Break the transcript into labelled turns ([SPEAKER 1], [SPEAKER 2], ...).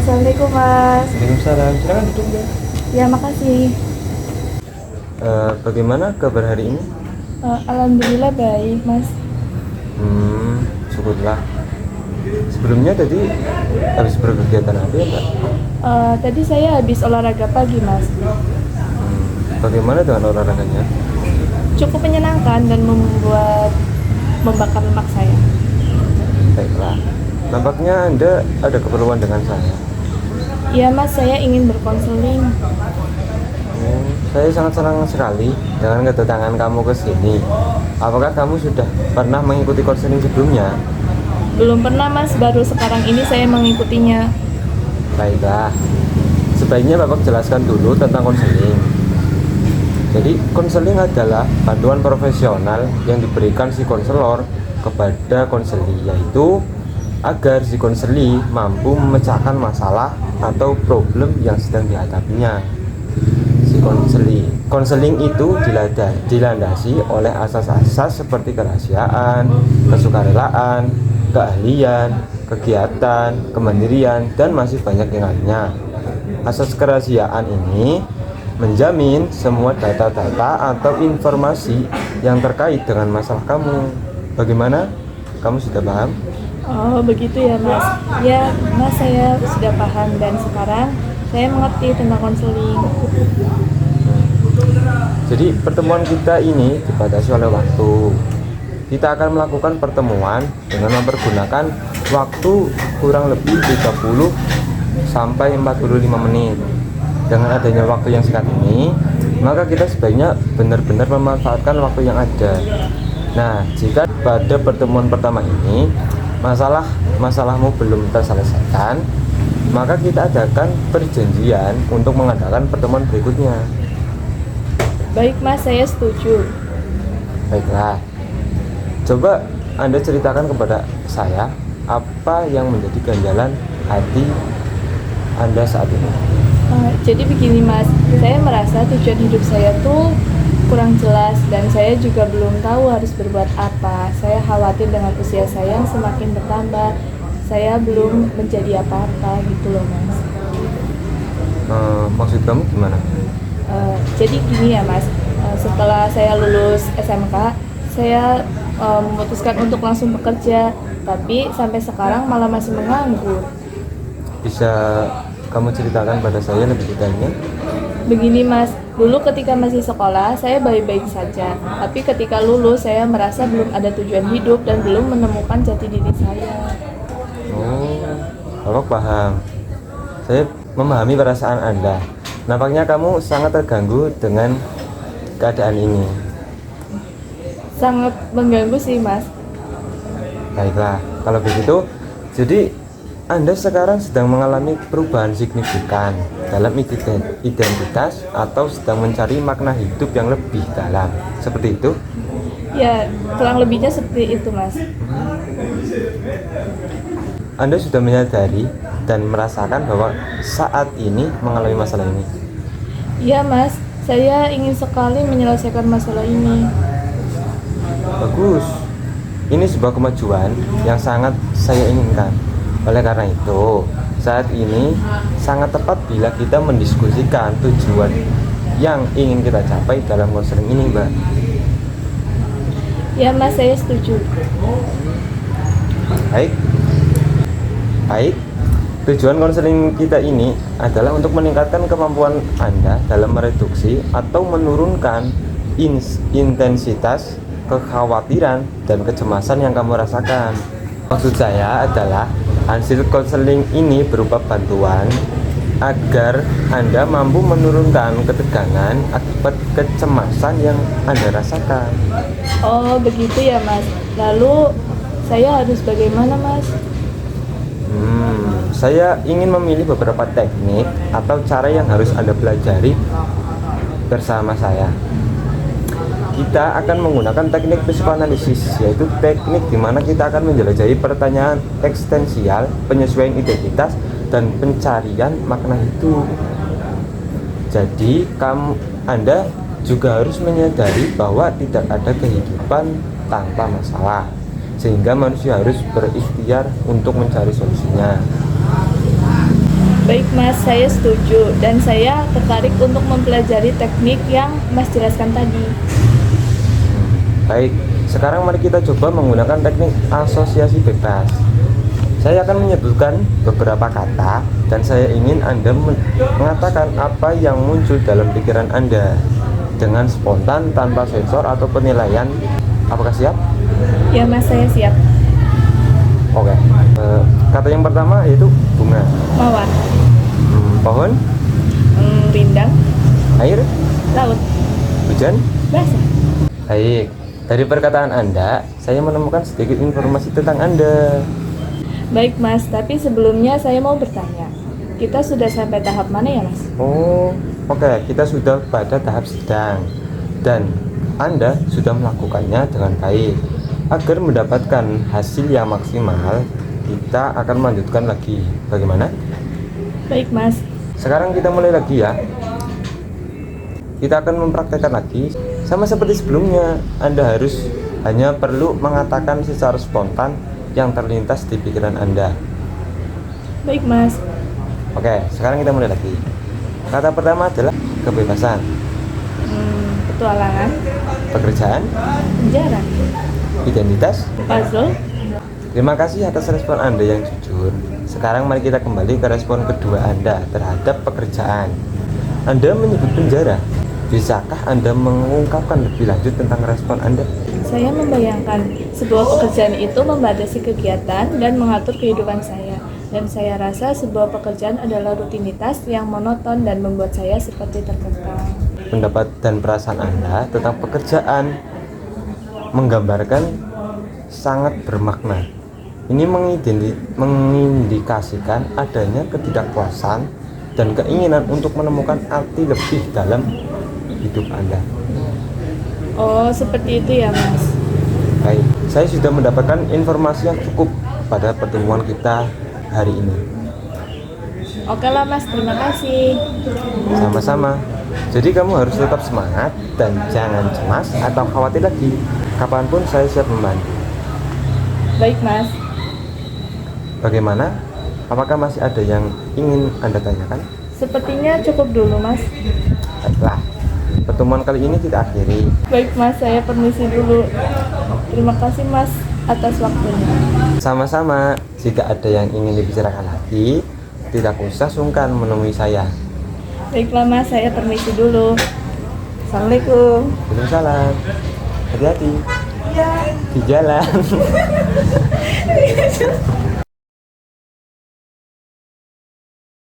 [SPEAKER 1] Assalamualaikum Mas.
[SPEAKER 2] Waalaikumsalam. Silakan duduk ya.
[SPEAKER 1] Ya makasih.
[SPEAKER 2] Bagaimana kabar hari ini?
[SPEAKER 1] Alhamdulillah baik Mas.
[SPEAKER 2] Syukurlah. Sebelumnya tadi habis berkegiatan apa ya, Mbak?
[SPEAKER 1] Tadi saya habis olahraga pagi Mas.
[SPEAKER 2] Bagaimana dengan olahraganya?
[SPEAKER 1] Cukup menyenangkan dan membakar lemak saya.
[SPEAKER 2] Baiklah. Nampaknya Anda ada keperluan dengan saya.
[SPEAKER 1] Iya Mas, saya ingin berkonseling.
[SPEAKER 2] Saya sangat senang sekali dengan kedatangan kamu ke sini. Apakah kamu sudah pernah mengikuti konseling sebelumnya?
[SPEAKER 1] Belum pernah Mas, baru sekarang ini saya mengikutinya.
[SPEAKER 2] Baiklah. Sebaiknya Bapak jelaskan dulu tentang konseling. Jadi, konseling adalah bantuan profesional yang diberikan si konselor kepada konseli, yaitu agar si konseli mampu memecahkan masalah atau problem yang sedang dihadapinya. Si konseling itu dilandasi oleh asas-asas seperti kerahasiaan, kesukarelaan, keahlian, kegiatan, kemandirian, dan masih banyak yang lainnya. Asas kerahasiaan ini menjamin semua data-data atau informasi yang terkait dengan masalah kamu. Bagaimana? Kamu sudah paham?
[SPEAKER 1] Oh begitu ya Mas. Ya Mas, saya sudah paham dan sekarang saya mengerti tentang konseling.
[SPEAKER 2] Jadi pertemuan kita ini dibatasi oleh waktu. Kita akan melakukan pertemuan dengan mempergunakan waktu kurang lebih 30 sampai 45 menit. Dengan adanya waktu yang singkat ini, maka kita sebaiknya benar-benar memanfaatkan waktu yang ada. Nah, jika pada pertemuan pertama ini masalahmu belum terselesaikan, maka kita adakan perjanjian untuk mengadakan pertemuan berikutnya.
[SPEAKER 1] Baik Mas, saya setuju.
[SPEAKER 2] Baiklah, coba Anda ceritakan kepada saya apa yang menjadi ganjalan hati Anda saat ini.
[SPEAKER 1] Jadi begini Mas, saya merasa tujuan hidup saya tuh kurang jelas dan saya juga belum tahu harus berbuat apa. Saya khawatir dengan usia saya yang semakin bertambah. Saya belum menjadi apa-apa gitu loh Mas.
[SPEAKER 2] Maksud kamu gimana?
[SPEAKER 1] Jadi gini ya Mas, setelah saya lulus SMK, saya memutuskan untuk langsung bekerja, tapi sampai sekarang malah masih menganggur.
[SPEAKER 2] Bisa kamu ceritakan pada saya lebih detailnya?
[SPEAKER 1] Begini Mas, dulu ketika masih sekolah saya baik-baik saja, tapi ketika lulus saya merasa belum ada tujuan hidup dan belum menemukan jati diri saya.
[SPEAKER 2] Bapak paham. Saya memahami perasaan Anda. Nampaknya kamu sangat terganggu dengan keadaan ini.
[SPEAKER 1] Sangat mengganggu sih Mas.
[SPEAKER 2] Baiklah, kalau begitu, jadi Anda sekarang sedang mengalami perubahan signifikan dalam identitas atau sedang mencari makna hidup yang lebih dalam. Seperti itu?
[SPEAKER 1] Ya, kurang lebihnya seperti itu Mas.
[SPEAKER 2] Anda sudah menyadari dan merasakan bahwa saat ini mengalami masalah ini?
[SPEAKER 1] Iya Mas, saya ingin sekali menyelesaikan masalah ini.
[SPEAKER 2] Bagus. Ini sebuah kemajuan yang sangat saya inginkan. Oleh karena itu, saat ini sangat tepat bila kita mendiskusikan tujuan yang ingin kita capai dalam konseling ini, Mbak.
[SPEAKER 1] Ya Mas, saya setuju.
[SPEAKER 2] Baik. Tujuan konseling kita ini adalah untuk meningkatkan kemampuan Anda dalam mereduksi atau menurunkan intensitas kekhawatiran dan kecemasan yang kamu rasakan. Maksud saya adalah hasil konseling ini berupa bantuan agar Anda mampu menurunkan ketegangan akibat kecemasan yang Anda rasakan.
[SPEAKER 1] Oh begitu ya Mas. Lalu saya harus bagaimana Mas?
[SPEAKER 2] Saya ingin memilih beberapa teknik atau cara yang harus Anda pelajari bersama saya. Kita akan menggunakan teknik psikoanalisis, yaitu teknik di mana kita akan menjelajahi pertanyaan eksistensial, penyesuaian identitas, dan pencarian makna hidup. Jadi, Anda juga harus menyadari bahwa tidak ada kehidupan tanpa masalah, sehingga manusia harus berikhtiar untuk mencari solusinya.
[SPEAKER 1] Baik Mas, saya setuju dan saya tertarik untuk mempelajari teknik yang Mas jelaskan tadi.
[SPEAKER 2] Baik, sekarang mari kita coba menggunakan teknik asosiasi bebas. Saya akan menyebutkan beberapa kata dan saya ingin Anda mengatakan apa yang muncul dalam pikiran Anda dengan spontan tanpa sensor atau penilaian. Apakah siap?
[SPEAKER 1] Ya Mas, saya siap.
[SPEAKER 2] Oke. Kata yang pertama yaitu bunga.
[SPEAKER 1] Mawar.
[SPEAKER 2] Pohon.
[SPEAKER 1] Rindang.
[SPEAKER 2] Air.
[SPEAKER 1] Laut.
[SPEAKER 2] Hujan.
[SPEAKER 1] Basah.
[SPEAKER 2] Baik, dari perkataan Anda saya menemukan sedikit informasi tentang Anda.
[SPEAKER 1] Baik Mas, tapi sebelumnya saya mau bertanya. Kita sudah sampai tahap mana ya Mas?
[SPEAKER 2] Oh, oke, kita sudah pada tahap sedang dan Anda sudah melakukannya dengan baik. Agar mendapatkan hasil yang maksimal, kita akan melanjutkan lagi. Bagaimana?
[SPEAKER 1] Baik Mas.
[SPEAKER 2] Sekarang kita mulai lagi ya. Kita akan mempraktekkan lagi. Sama seperti sebelumnya, Anda harus hanya perlu mengatakan secara spontan yang terlintas di pikiran Anda.
[SPEAKER 1] Baik Mas.
[SPEAKER 2] Oke, sekarang kita mulai lagi. Kata pertama adalah kebebasan.
[SPEAKER 1] Petualangan.
[SPEAKER 2] Pekerjaan.
[SPEAKER 1] Penjara.
[SPEAKER 2] Identitas.
[SPEAKER 1] Puzzle.
[SPEAKER 2] Terima kasih atas respon Anda yang jujur. Sekarang mari kita kembali ke respon kedua Anda terhadap pekerjaan. Anda menyebut penjara. Bisakah Anda mengungkapkan lebih lanjut tentang respon Anda?
[SPEAKER 1] Saya membayangkan sebuah pekerjaan itu membatasi kegiatan dan mengatur kehidupan saya. Dan saya rasa sebuah pekerjaan adalah rutinitas yang monoton dan membuat saya seperti terkekang.
[SPEAKER 2] Pendapat dan perasaan Anda tentang pekerjaan menggambarkan sangat bermakna. Ini mengindikasikan adanya ketidakpuasan dan keinginan untuk menemukan arti lebih dalam hidup Anda.
[SPEAKER 1] Oh, seperti itu ya Mas.
[SPEAKER 2] Baik, saya sudah mendapatkan informasi yang cukup pada pertemuan kita hari ini.
[SPEAKER 1] Oke lah Mas, terima kasih.
[SPEAKER 2] Sama-sama. Jadi kamu harus tetap semangat dan jangan cemas atau khawatir lagi. Kapanpun saya siap membantu.
[SPEAKER 1] Baik Mas.
[SPEAKER 2] Bagaimana? Apakah masih ada yang ingin Anda tanyakan?
[SPEAKER 1] Sepertinya cukup dulu Mas.
[SPEAKER 2] Baiklah, pertemuan kali ini kita akhiri.
[SPEAKER 1] Baik Mas, saya permisi dulu. Terima kasih Mas atas waktunya.
[SPEAKER 2] Sama-sama. Jika ada yang ingin dibicarakan lagi, tidak usah sungkan menemui saya.
[SPEAKER 1] Baiklah Mas, saya permisi dulu. Assalamualaikum.
[SPEAKER 2] Waalaikumsalam. Hati-hati di jalan.